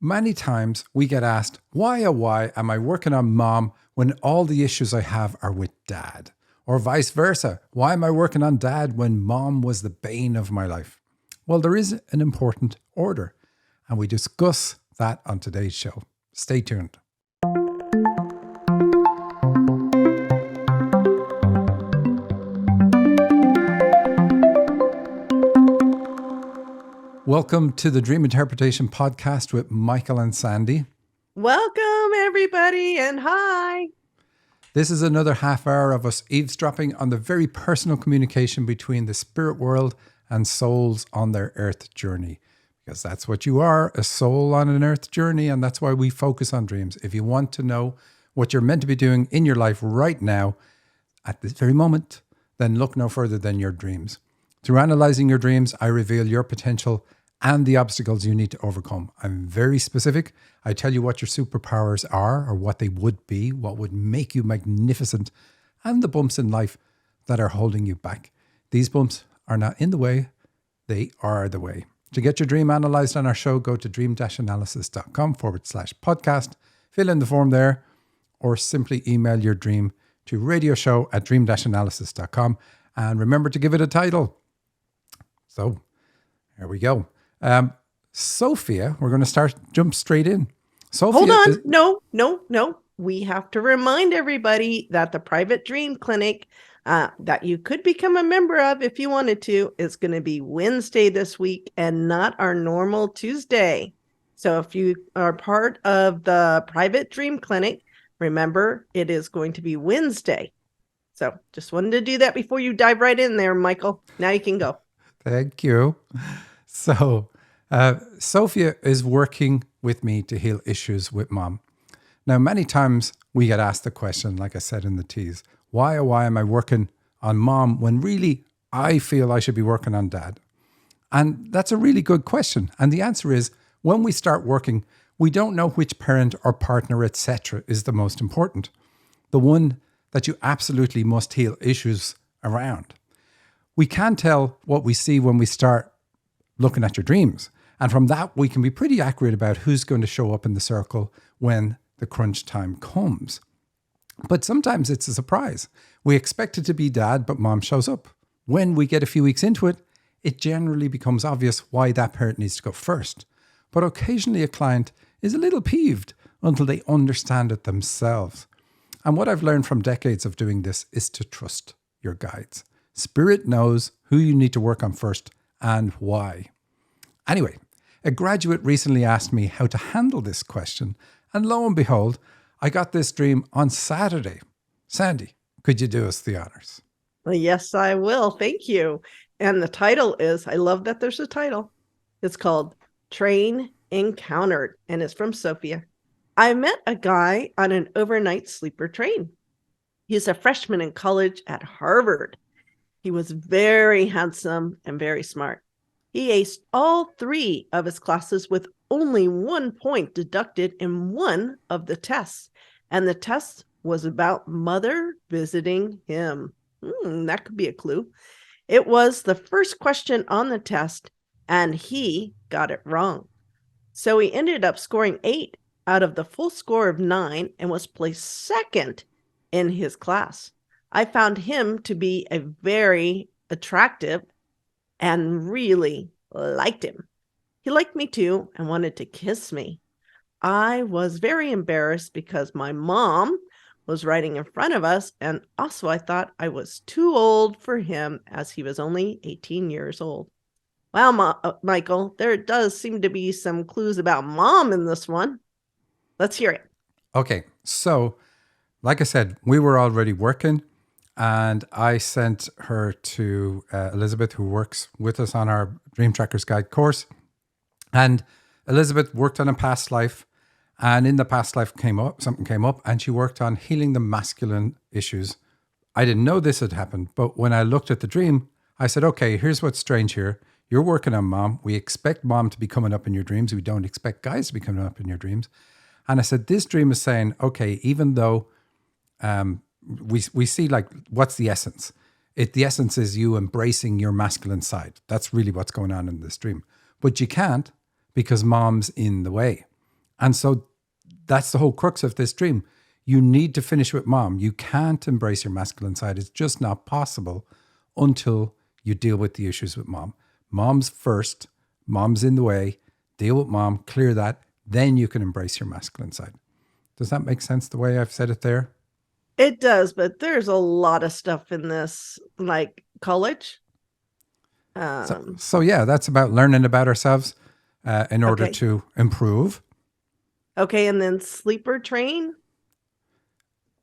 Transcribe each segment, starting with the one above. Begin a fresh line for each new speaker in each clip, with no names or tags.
Many times we get asked, why oh why am I working on mom when all the issues I have are with dad? Or vice versa, why am I working on dad when mom was the bane of my life? Well, there is an important order, and we discuss that on today's show. Stay tuned. Welcome to the Dream Interpretation Podcast with Michael and Sandy.
Welcome, everybody, and hi.
This is another half hour of us eavesdropping on the very personal communication between the spirit world and souls on their earth journey. Because that's what you are, a soul on an earth journey, and that's why we focus on dreams. If you want to know what you're meant to be doing in your life right now, at this very moment, then look no further than your dreams. Through analyzing your dreams, I reveal your potential and the obstacles you need to overcome. I'm very specific. I tell you what your superpowers are or what they would be, what would make you magnificent, and the bumps in life that are holding you back. These bumps are not in the way, they are the way. To get your dream analyzed on our show, go to dream-analysis.com/podcast, fill in the form there, or simply email your dream to radioshow@dream-analysis.com. And remember to give it a title. So, there we go. Sophia, we're going to jump straight in. Sophia,
hold on. No. We have to remind everybody that the private dream clinic that you could become a member of if you wanted to is going to be Wednesday this week and not our normal Tuesday. So if you are part of the private dream clinic, remember it is going to be Wednesday. So just wanted to do that before you dive right in there, Michael. Now you can go.
Thank you. So, Sophia is working with me to heal issues with mom. Now, many times we get asked the question, like I said in the tease, why am I working on mom when really I feel I should be working on dad? And that's a really good question. And the answer is, when we start working, we don't know which parent or partner, etc., is the most important. The one that you absolutely must heal issues around. We can tell what we see when we start looking at your dreams. And from that, we can be pretty accurate about who's going to show up in the circle when the crunch time comes. But sometimes it's a surprise. We expect it to be dad, but mom shows up. When we get a few weeks into it, it generally becomes obvious why that parent needs to go first. But occasionally a client is a little peeved until they understand it themselves. And what I've learned from decades of doing this is to trust your guides. Spirit knows who you need to work on first and why. Anyway, a graduate recently asked me how to handle this question, and lo and behold, I got this dream on Saturday. Sandy, could you do us the honors?
Well, yes, I will. Thank you. And the title is, I love that there's a title. It's called Train Encountered, and it's from Sophia. I met a guy on an overnight sleeper train. He's a freshman in college at Harvard. He was very handsome and very smart. He aced all 3 of his classes with only 1 point deducted in one of the tests. And the test was about mother visiting him. That could be a clue. It was the first question on the test, and he got it wrong. So he ended up scoring 8 out of the full score of 9 and was placed second in his class. I found him to be a very attractive and really liked him. He liked me too and wanted to kiss me. I was very embarrassed because my mom was riding in front of us, and also I thought I was too old for him as he was only 18 years old. Wow, Michael, there does seem to be some clues about mom in this one. Let's hear it.
Okay, so like I said, we were already working. And I sent her to Elizabeth, who works with us on our Dream Trackers Guide course. And Elizabeth worked on a past life. And in the past life something came up, and she worked on healing the masculine issues. I didn't know this had happened, but when I looked at the dream, I said, okay, here's what's strange here. You're working on mom. We expect mom to be coming up in your dreams. We don't expect guys to be coming up in your dreams. And I said, this dream is saying, okay, even though we see like, what's the essence? The essence is you embracing your masculine side. That's really what's going on in this dream. But you can't because mom's in the way. And so that's the whole crux of this dream. You need to finish with mom. You can't embrace your masculine side. It's just not possible until you deal with the issues with mom. Mom's first. Mom's in the way. Deal with mom, clear that. Then you can embrace your masculine side. Does that make sense the way I've said it there?
It does, but there's a lot of stuff in this, like college.
So yeah, that's about learning about ourselves in order
Okay.
to improve.
Okay, and then sleeper train.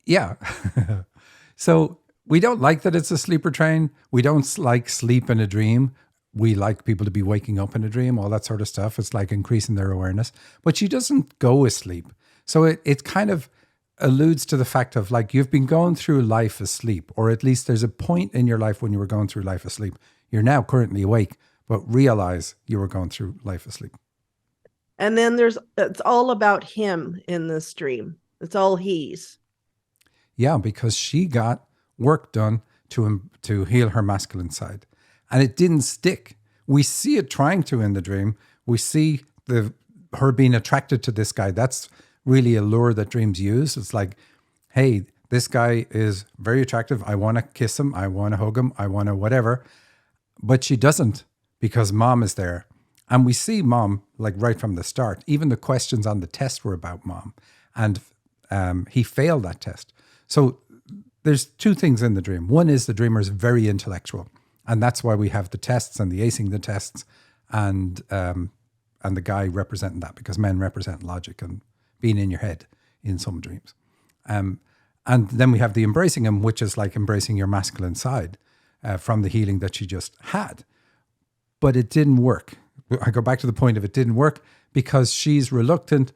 Yeah. So we don't like that it's a sleeper train. We don't like sleep in a dream. We like people to be waking up in a dream, all that sort of stuff. It's like increasing their awareness. But she doesn't go asleep. So it kind of alludes to the fact of like you've been going through life asleep, or at least there's a point in your life when you were going through life asleep. You're now currently awake, but realize you were going through life asleep.
And then it's all about him in this dream. It's all he's.
Yeah, because she got work done to heal her masculine side, and it didn't stick. We see it trying to in the dream. We see her being attracted to this guy. That's really a lure that dreams use. It's like, hey, this guy is very attractive. I want to kiss him. I want to hug him. I want to whatever. But she doesn't because mom is there. And we see mom like right from the start. Even the questions on the test were about mom. And he failed that test. So there's two things in the dream. One is the dreamer is very intellectual. And that's why we have the tests and the acing the tests and the guy representing that, because men represent logic and being in your head in some dreams. And then we have the embracing him, which is like embracing your masculine side from the healing that she just had. But it didn't work. I go back to the point of it didn't work because she's reluctant.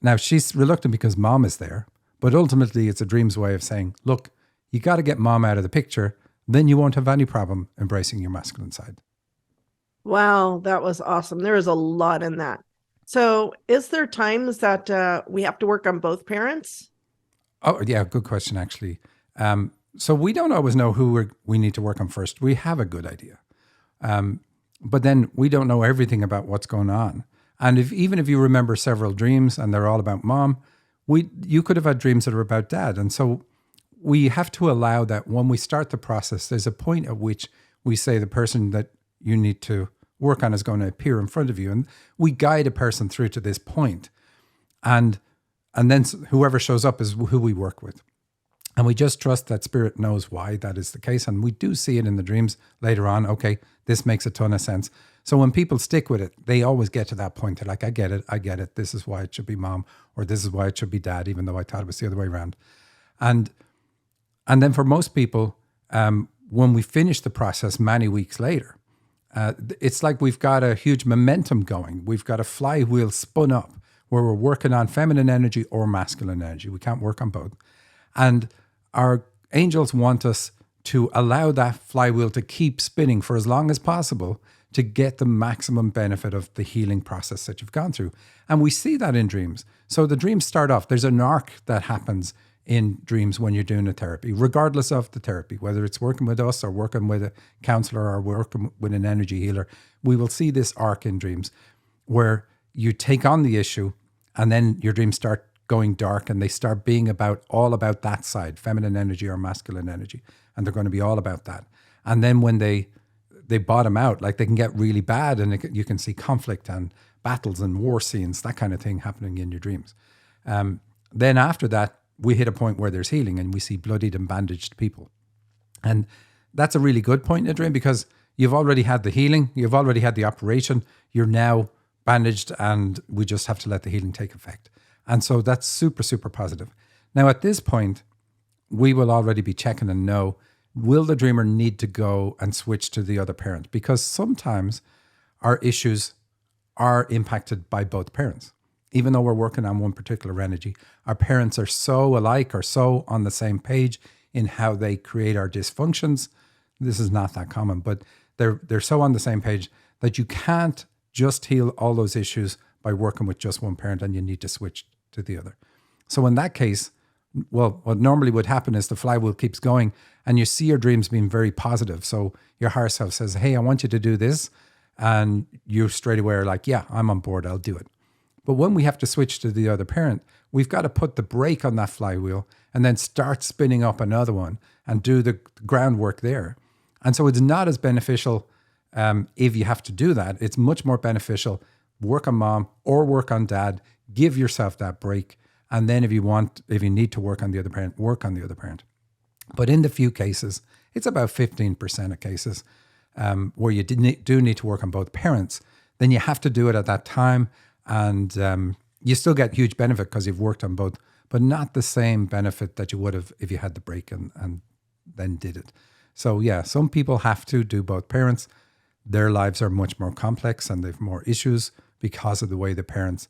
Now, she's reluctant because mom is there. But ultimately, it's a dream's way of saying, look, you got to get mom out of the picture. Then you won't have any problem embracing your masculine side.
Wow, that was awesome. There is a lot in that. So, is there times that we have to work on both parents?
Oh, yeah, good question, actually. So we don't always know who we need to work on first. We have a good idea. But then we don't know everything about what's going on. And even if you remember several dreams and they're all about mom, you could have had dreams that are about dad. And so we have to allow that when we start the process, there's a point at which we say the person that you need to work on is going to appear in front of you. And we guide a person through to this point. And then whoever shows up is who we work with. And we just trust that spirit knows why that is the case. And we do see it in the dreams later on. Okay, this makes a ton of sense. So when people stick with it, they always get to that point. They're like, I get it. This is why it should be mom, or this is why it should be dad, even though I thought it was the other way around. And then for most people, when we finish the process many weeks later, it's like we've got a huge momentum going. We've got a flywheel spun up where we're working on feminine energy or masculine energy. We can't work on both. And our angels want us to allow that flywheel to keep spinning for as long as possible to get the maximum benefit of the healing process that you've gone through. And we see that in dreams. So the dreams start off, there's an arc that happens in dreams when you're doing a therapy, regardless of the therapy, whether it's working with us or working with a counselor or working with an energy healer. We will see this arc in dreams where you take on the issue and then your dreams start going dark and they start being all about that side, feminine energy or masculine energy. And they're going to be all about that. And then when they bottom out, like they can get really bad and you can see conflict and battles and war scenes, that kind of thing happening in your dreams. Then after that, we hit a point where there's healing and we see bloodied and bandaged people. And that's a really good point in a dream because you've already had the healing, you've already had the operation, you're now bandaged and we just have to let the healing take effect. And so that's super, super positive. Now at this point, we will already be checking and know, will the dreamer need to go and switch to the other parent? Because sometimes our issues are impacted by both parents. Even though we're working on one particular energy, our parents are so alike or so on the same page in how they create our dysfunctions. This is not that common, but they're so on the same page that you can't just heal all those issues by working with just one parent and you need to switch to the other. So in that case, well, what normally would happen is the flywheel keeps going and you see your dreams being very positive. So your higher self says, hey, I want you to do this. And you straight away are like, yeah, I'm on board. I'll do it. But when we have to switch to the other parent, we've got to put the brake on that flywheel and then start spinning up another one and do the groundwork there. And so it's not as beneficial if you have to do that. It's much more beneficial, work on mom or work on dad, give yourself that break. And then if you need to work on the other parent, work on the other parent. But in the few cases, it's about 15% of cases where you do need to work on both parents, then you have to do it at that time. And you still get huge benefit because you've worked on both, but not the same benefit that you would have if you had the break and then did it. So yeah, some people have to do both parents. Their lives are much more complex and they've more issues because of the way the parents,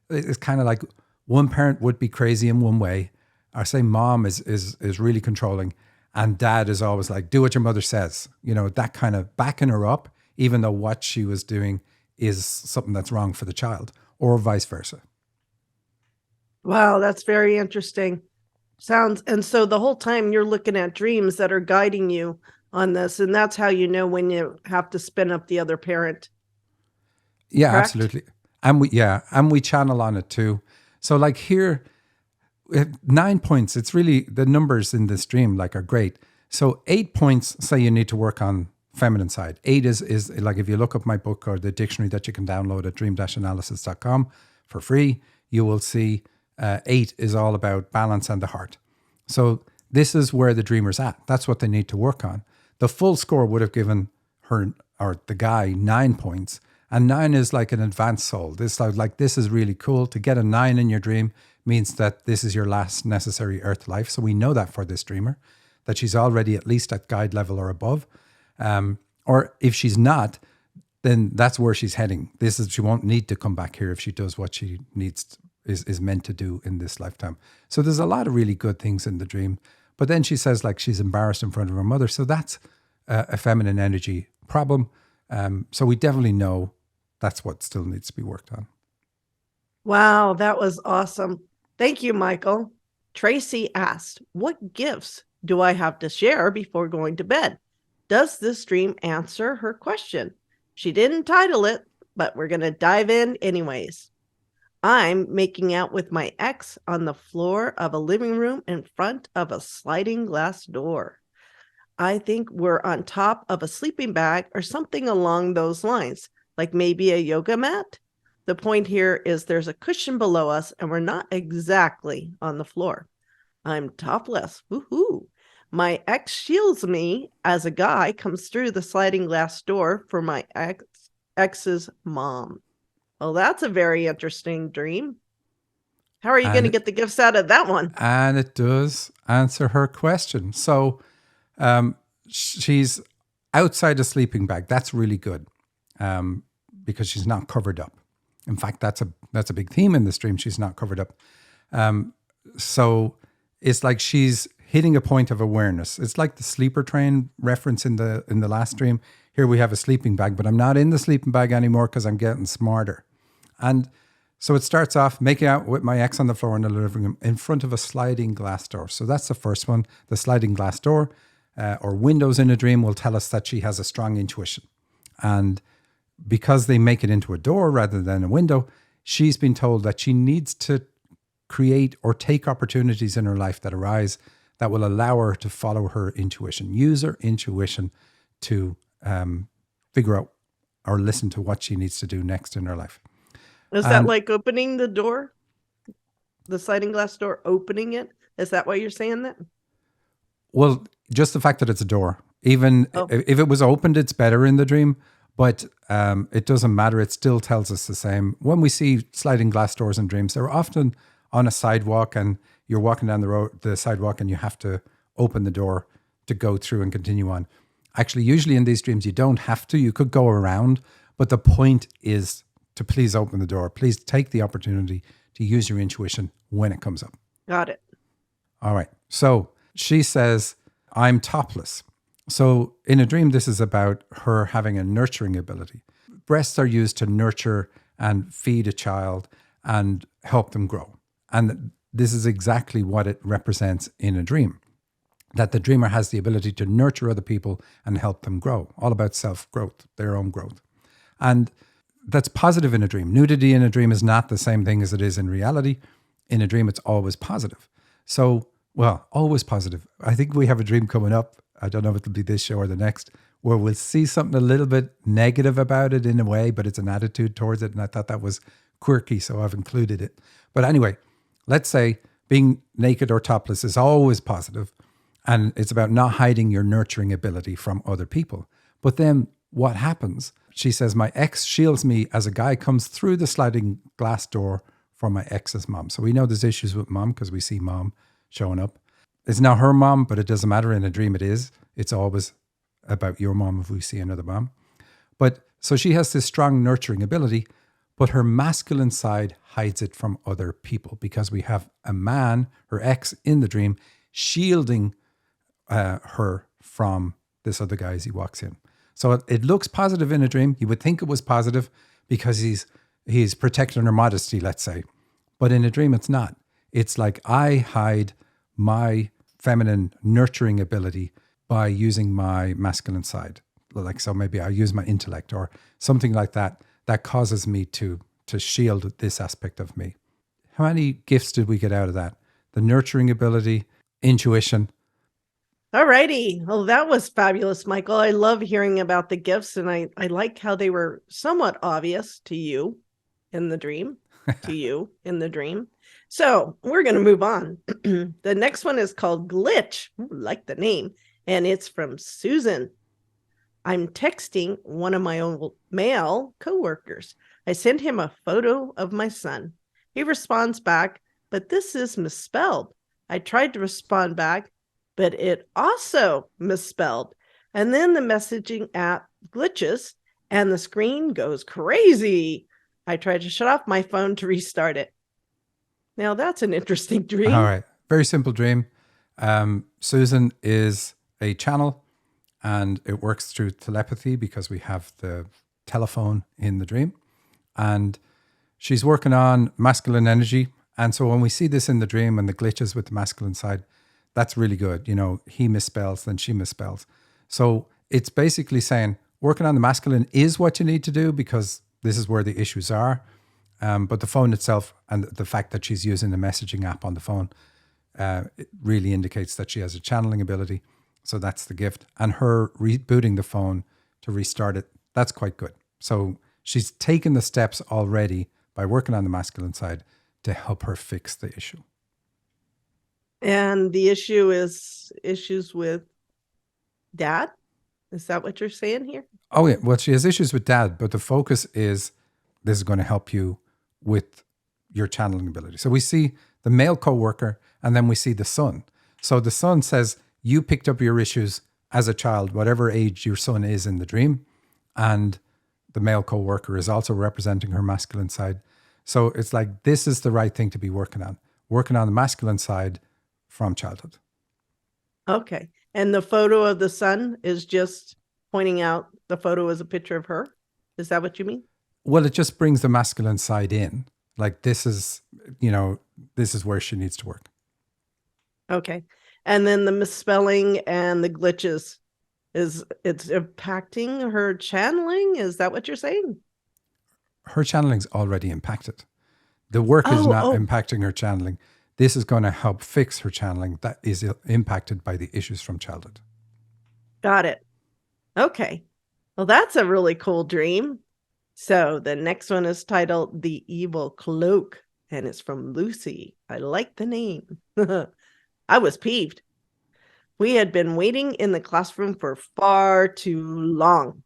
it's kind of like one parent would be crazy in one way. Or say mom is really controlling and dad is always like, do what your mother says. You know, that kind of backing her up, even though what she was doing is something that's wrong for the child, or vice versa.
Wow, that's very interesting. And so the whole time you're looking at dreams that are guiding you on this, and that's how you know when you have to spin up the other parent.
Yeah,
Correct?
absolutely. And we channel on it too. So like here, 9 points, it's really the numbers in this dream like are great. So 8 points say you need to work on feminine side. 8 is like if you look up my book or the dictionary that you can download at dream-analysis.com for free, you will see 8 is all about balance and the heart. So this is where the dreamer's at. That's what they need to work on. The full score would have given her or the guy 9 points. And 9 is like an advanced soul. This is really cool. To get a 9 in your dream means that this is your last necessary earth life. So we know that for this dreamer, that she's already at least at guide level or above. Or if she's not, then that's where she's heading. She won't need to come back here if she does what she is meant to do in this lifetime. So there's a lot of really good things in the dream. But then she says like she's embarrassed in front of her mother. So that's a feminine energy problem. So we definitely know that's what still needs to be worked on.
Wow, that was awesome. Thank you, Michael. Tracy asked, what gifts do I have to share before going to bed? Does this dream answer her question? She didn't title it, but we're going to dive in anyways. I'm making out with my ex on the floor of a living room in front of a sliding glass door. I think we're on top of a sleeping bag or something along those lines, like maybe a yoga mat. The point here is there's a cushion below us and we're not exactly on the floor. I'm topless. Woohoo. My ex shields me as a guy comes through the sliding glass door for my ex's mom. Well, that's a very interesting dream. How are you going to get the gifts out of that one?
And it does answer her question. So she's outside a sleeping bag. That's really good because she's not covered up. In fact, that's a big theme in this dream. She's not covered up. So it's like she's hitting a point of awareness. It's like the sleeper train reference in the last dream. Here we have a sleeping bag, but I'm not in the sleeping bag anymore because I'm getting smarter. And so it starts off making out with my ex on the floor in the living room in front of a sliding glass door. So that's the first one. The sliding glass door or windows in a dream will tell us that she has a strong intuition. And because they make it into a door rather than a window, she's been told that she needs to create or take opportunities in her life that arise that will allow her to follow her intuition, use her intuition to figure out or listen to what she needs to do next in her life.
Is that like opening the door? The sliding glass door, opening it? Is that why you're saying that?
Well, just the fact that it's a door. Even if it was opened, it's better in the dream. But it doesn't matter. It still tells us the same. When we see sliding glass doors in dreams, they're often on a sidewalk and you're walking down the sidewalk and you have to open the door to go through and continue on. Actually, usually in these dreams, you don't have to. You could go around. But the point is to please open the door. Please take the opportunity to use your intuition when it comes up.
Got it.
All right. So she says, I'm topless. So in a dream, this is about her having a nurturing ability. Breasts are used to nurture and feed a child and help them grow. And this is exactly what it represents in a dream, that the dreamer has the ability to nurture other people and help them grow, all about self-growth, their own growth. And that's positive in a dream. Nudity in a dream is not the same thing as it is in reality. In a dream, it's always positive. So, well, always positive. I think we have a dream coming up. I don't know if it'll be this show or the next, where we'll see something a little bit negative about it in a way, but it's an attitude towards it. And I thought that was quirky, so I've included it. But anyway, let's say being naked or topless is always positive, and it's about not hiding your nurturing ability from other people. But then what happens? She says, my ex shields me as a guy comes through the sliding glass door for my ex's mom. So we know there's issues with mom because we see mom showing up. It's not her mom, but it doesn't matter. In a dream, it is. It's always about your mom if we see another mom. But so she has this strong nurturing ability, but her masculine side hides it from other people because we have a man, her ex in the dream, shielding her from this other guy as he walks in. So it looks positive in a dream. You would think it was positive because he's protecting her modesty, let's say. But in a dream, it's not. It's like I hide my feminine nurturing ability by using my masculine side. Like, so maybe I use my intellect or something like that. That causes me to shield this aspect of me. How many gifts did we get out of that? The nurturing ability, intuition.
All righty. Well, that was fabulous, Michael. I love hearing about the gifts, and I like how they were somewhat obvious to you in the dream, So we're going to move on. The next one is called Glitch. Ooh, like the name. And it's from Susan. I'm texting one of my old male coworkers. I send him a photo of my son. He responds back, but this is misspelled. I tried to respond back, but it also misspelled. And then the messaging app glitches and the screen goes crazy. I tried to shut off my phone to restart it. Now that's an interesting dream.
All right. Very simple dream. Susan is a channel and it works through telepathy because we have the telephone in the dream. And she's working on masculine energy. And so when we see this in the dream and the glitches with the masculine side, that's really good. You know, he misspells, then she misspells. So it's basically saying working on the masculine is what you need to do because this is where the issues are. But the phone itself and the fact that she's using the messaging app on the phone, it really indicates that she has a channeling ability. So that's the gift. And her rebooting the phone to restart it, that's quite good. So she's taken the steps already by working on the masculine side to help her fix the issue.
And the issue is issues with dad? Is that what you're saying here?
Oh, yeah. Well, she has issues with dad, but the focus is this is going to help you with your channeling ability. So we see the male coworker and then we see the son. So the son says, you picked up your issues as a child, whatever age your son is in the dream. And the male coworker is also representing her masculine side. So it's like, this is the right thing to be working on the masculine side from childhood.
Okay. And the photo of the son is just pointing out the photo is a picture of her. Is that what you mean?
Well, it just brings the masculine side in. Like this is where she needs to work.
Okay. And then the misspelling and the glitches it's impacting her channeling. Is that what you're saying?
Her channeling's already impacted. The work is not impacting her channeling. This is going to help fix her channeling that is impacted by the issues from childhood.
Got it. Okay. Well, that's a really cool dream. So the next one is titled The Evil Cloak, and it's from Lucy. I like the name. I was peeved. We had been waiting in the classroom for far too long.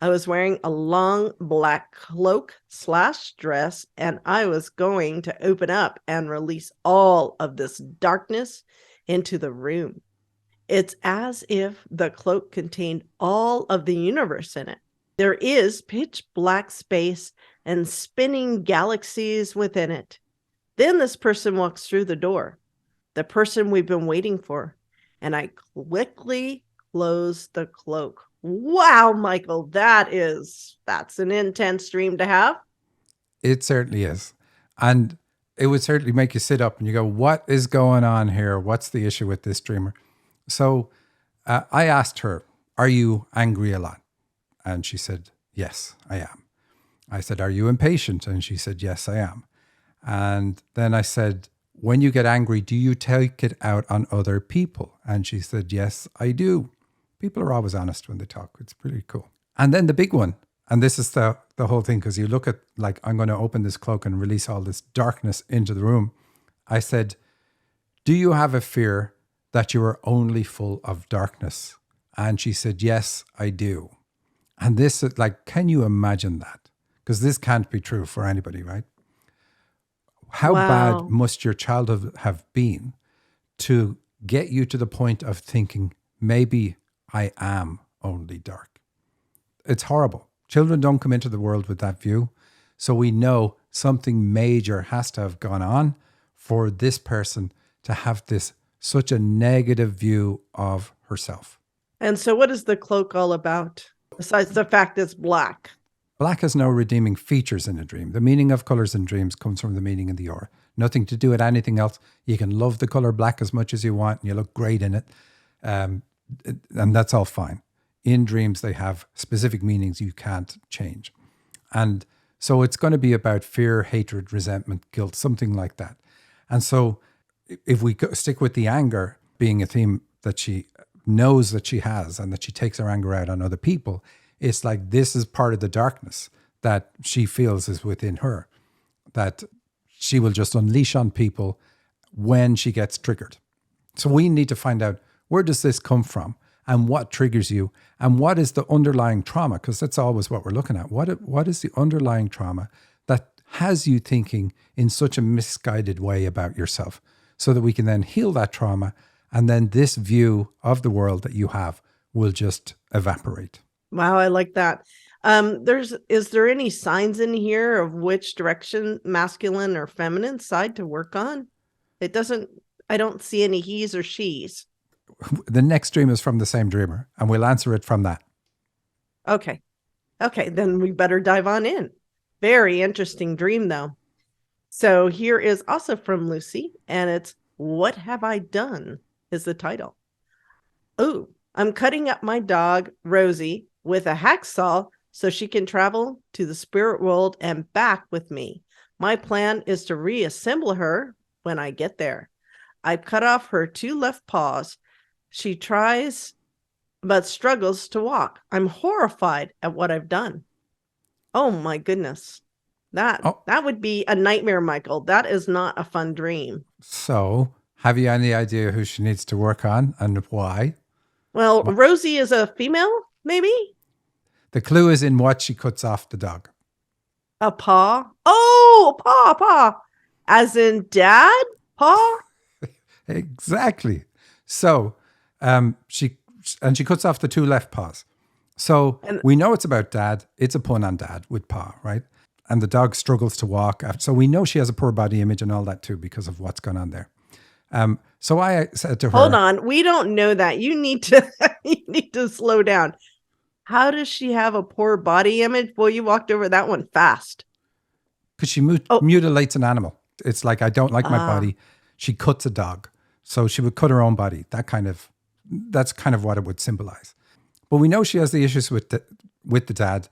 I was wearing a long black cloak / dress, and I was going to open up and release all of this darkness into the room. It's as if the cloak contained all of the universe in it. There is pitch black space and spinning galaxies within it. Then this person walks through the door, the person we've been waiting for, and I quickly close the cloak. Wow, Michael, that's an intense dream to have.
It certainly is. And it would certainly make you sit up and you go, what is going on here? What's the issue with this dreamer? So I asked her, are you angry a lot? And she said, yes, I am. I said, are you impatient? And she said, yes, I am. And then I said, when you get angry, do you take it out on other people? And she said, yes, I do. People are always honest when they talk. It's pretty cool. And then the big one, and this is the whole thing, because you look at, like, I'm going to open this cloak and release all this darkness into the room. I said, do you have a fear that you are only full of darkness? And she said, yes, I do. And this is like, can you imagine that? Because this can't be true for anybody, right? How bad must your childhood have been to get you to the point of thinking, maybe I am only dark? It's horrible. Children don't come into the world with that view. So we know something major has to have gone on for this person to have this such a negative view of herself.
And so what is the cloak all about, besides the fact it's black?
Black has no redeeming features in a dream. The meaning of colors in dreams comes from the meaning in the aura. Nothing to do with anything else. You can love the color black as much as you want and you look great in it. And that's all fine. In dreams, they have specific meanings you can't change. And so it's going to be about fear, hatred, resentment, guilt, something like that. And so if we stick with the anger being a theme that she knows that she has and that she takes her anger out on other people, it's like this is part of the darkness that she feels is within her, that she will just unleash on people when she gets triggered. So we need to find out, where does this come from and what triggers you and what is the underlying trauma? Because that's always what we're looking at. What is the underlying trauma that has you thinking in such a misguided way about yourself, so that we can then heal that trauma, and then this view of the world that you have will just evaporate.
Wow, I like that. Is there any signs in here of which direction, masculine or feminine side, to work on? I don't see any he's or she's.
The next dream is from the same dreamer, and we'll answer it from that.
Okay, then we better dive on in. Very interesting dream, though. So here is also from Lucy, and it's What Have I Done is the title. Oh, I'm cutting up my dog, Rosie, with a hacksaw so she can travel to the spirit world and back with me. My plan is to reassemble her when I get there. I've cut off her 2 left paws. She tries but struggles to walk. I'm horrified at what I've done. Oh my goodness. That would be a nightmare, Michael. That is not a fun dream.
So, have you any idea who she needs to work on and why?
Well, Rosie is a female, maybe?
The clue is in what she cuts off the dog.
A paw? Oh, paw. As in dad? Paw?
Exactly. So, she cuts off the 2 left paws. So we know it's about dad. It's a pun on dad with paw, right? And the dog struggles to walk. So we know she has a poor body image and all that too because of what's going on there. So I said to her,
hold on, we don't know that. You need to slow down. How does she have a poor body image? Boy, you walked over that one fast.
Because she mutilates an animal. It's like, I don't like my body. She cuts a dog. So she would cut her own body. That's kind of what it would symbolize. But we know she has the issues with the dad.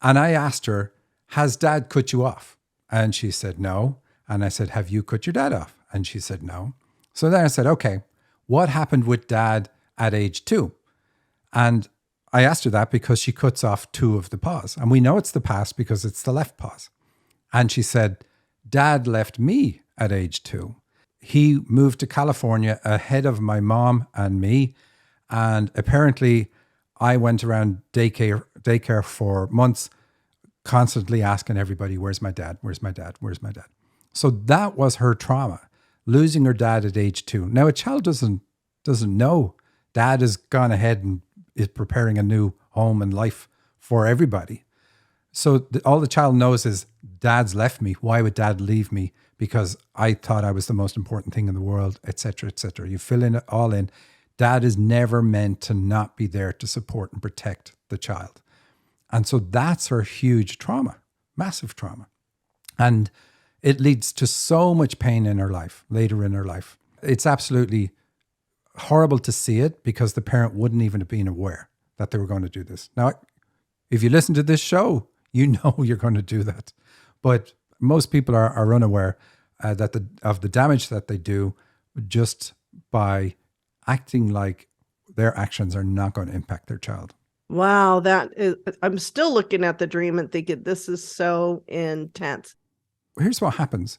And I asked her, has dad cut you off? And she said, no. And I said, have you cut your dad off? And she said, no. So then I said, okay, what happened with dad at age 2? And I asked her that because she cuts off 2 of the paws. And we know it's the past because it's the left paws. And she said, dad left me at age 2. He moved to California ahead of my mom and me. And apparently I went around daycare for months, constantly asking everybody, where's my dad? Where's my dad? Where's my dad? So that was her trauma, losing her dad at age 2. Now a child doesn't know dad has gone ahead and is preparing a new home and life for everybody. So all the child knows is dad's left me. Why would dad leave me? Because I thought I was the most important thing in the world, etc., etc. You fill in it all in. Dad is never meant to not be there to support and protect the child. And so that's her huge trauma, massive trauma. And it leads to so much pain in her life, later in her life. It's absolutely horrible to see it because the parent wouldn't even have been aware that they were going to do this. Now, if you listen to this show, You know you're going to do that. But most people are unaware of the damage that they do just by acting like their actions are not going to impact their child.
Wow, I'm still looking at the dream and thinking this is so intense.
Here's what happens.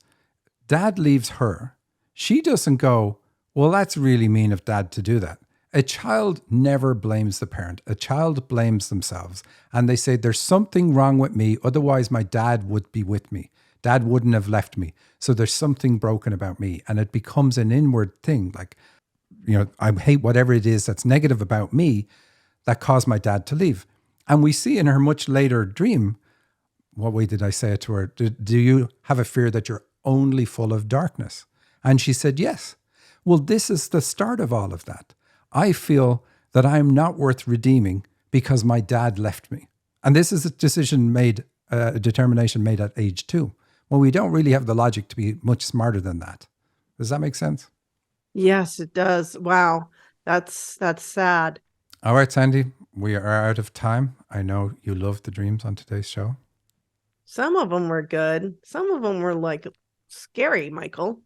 Dad leaves her. She doesn't go, well, that's really mean of dad to do that. A child never blames the parent. A child blames themselves. And they say, there's something wrong with me. Otherwise, my dad would be with me. Dad wouldn't have left me. So there's something broken about me. And it becomes an inward thing. Like, I hate whatever it is that's negative about me that caused my dad to leave. And we see in her much later dream, what way did I say it to her? Do you have a fear that you're only full of darkness? And she said, yes. Well, this is the start of all of that. I feel that I'm not worth redeeming because my dad left me. And this is a determination made at age 2. Well, we don't really have the logic to be much smarter than that. Does that make sense?
Yes, it does. Wow. That's sad.
All right, Sandy, we are out of time. I know you loved the dreams on today's show.
Some of them were good. Some of them were like scary, Michael.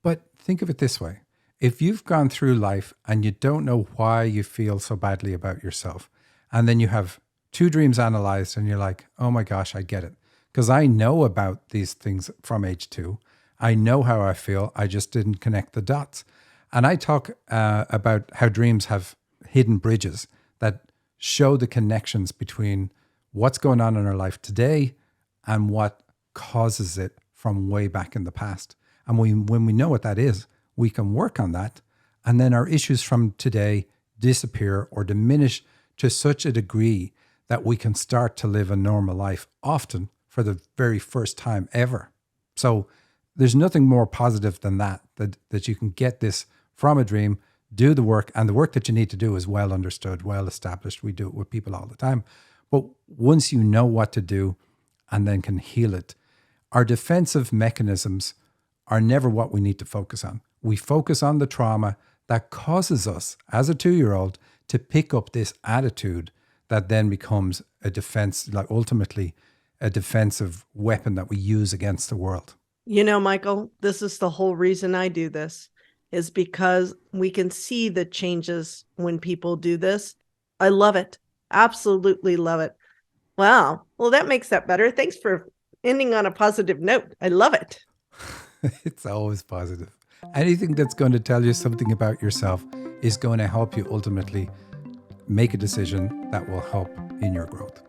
But think of it this way. If you've gone through life and you don't know why you feel so badly about yourself, and then you have 2 dreams analyzed and you're like, oh my gosh, I get it. Because I know about these things from age 2. I know how I feel. I just didn't connect the dots. And I talk about how dreams have hidden bridges that show the connections between what's going on in our life today and what causes it from way back in the past. And when we know what that is, we can work on that. And then our issues from today disappear or diminish to such a degree that we can start to live a normal life, often for the very first time ever. So there's nothing more positive than that you can get this from a dream, do the work, and the work that you need to do is well understood, well established. We do it with people all the time. But once you know what to do and then can heal it, our defensive mechanisms are never what we need to focus on. We focus on the trauma that causes us as a 2-year-old to pick up this attitude that then becomes a defense, like ultimately a defensive weapon that we use against the world.
Michael, this is the whole reason I do this, is because we can see the changes when people do this. I love it. Absolutely love it. Wow. Well, that makes that better. Thanks for ending on a positive note. I love it.
It's always positive. Anything that's going to tell you something about yourself is going to help you ultimately make a decision that will help in your growth.